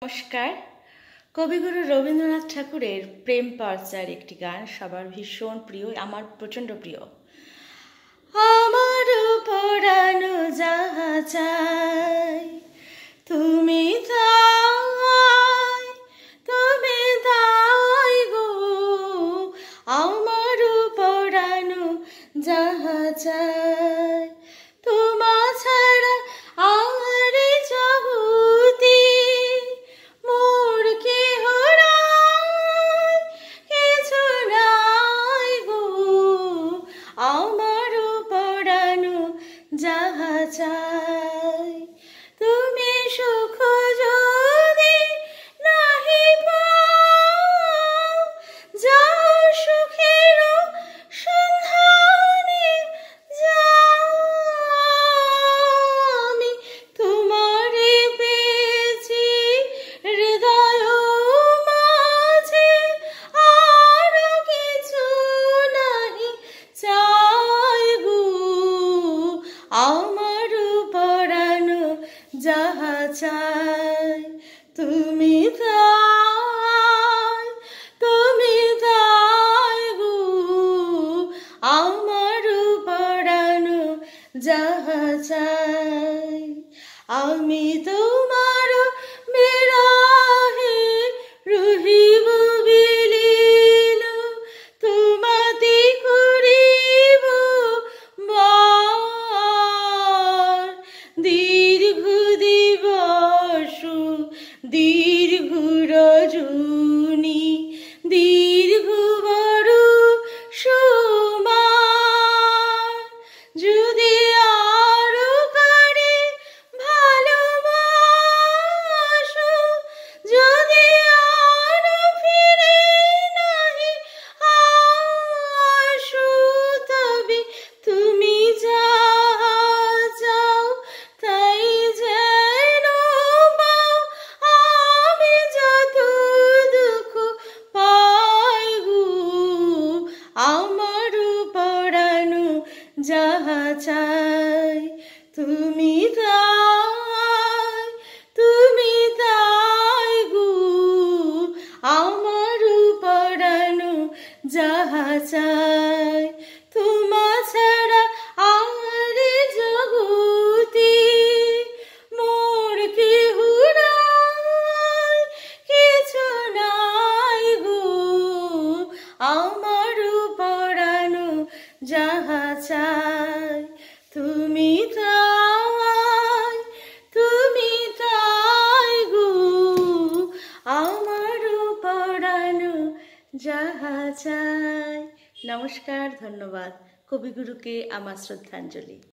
নমস্কার। কবিগুরু রবীন্দ্রনাথ ঠাকুরের প্রেম পর্যায়ের একটি গান সবার ভীষণ প্রিয়, আমার প্রচণ্ড প্রিয়। আমার পরানো যাহা চাই তুমি তাই, তুমি তাই গো। আমার পরানো যাহা চাই তোমা ছাড়া আর জগতে মোর কেহ নাই, কিছু নাই গো। আমার পরানো যাহা চাই তুমি সুখ যদি নাহি পাও, যাও সুখের সন্ধানে যাও। আমি তোমারে পেয়েছি হৃদয় মাঝে, আর কিছু নাহি চাই গো। আমার পরানো যাহা চাই তুমি তাই, তুমি তাই গো। আমার পরানো যাহা চাই আমি তোমার বিরহে রহিব বিলীন, তোমাতে করিব বার। দীর্ঘ দিবস দীর্ঘ রজনী দীর্ঘ বড় সময়, যদি আরো কারে ভালোবাসো, যদি আরো ফিরে নাহি আসো, তবে তুমি যাহা চাও তাই যেন পাও। আমি যত দুঃখ পাই গো, আমার পরানো যাহা চাই তুমি তাই, তুমি তাই গো। আমার পরানো যাহা চাই তোমা ছাড়া আর জগতে মোর কেহ নাই, কিছু নাই গো। আমার পরানো যাহা চাই তুমি তাই, তুমি তাই গো। আমার পরানো যাহা চাই। নমস্কার, ধন্যবাদ। কবিগুরুকে আমার শ্রদ্ধাঞ্জলি।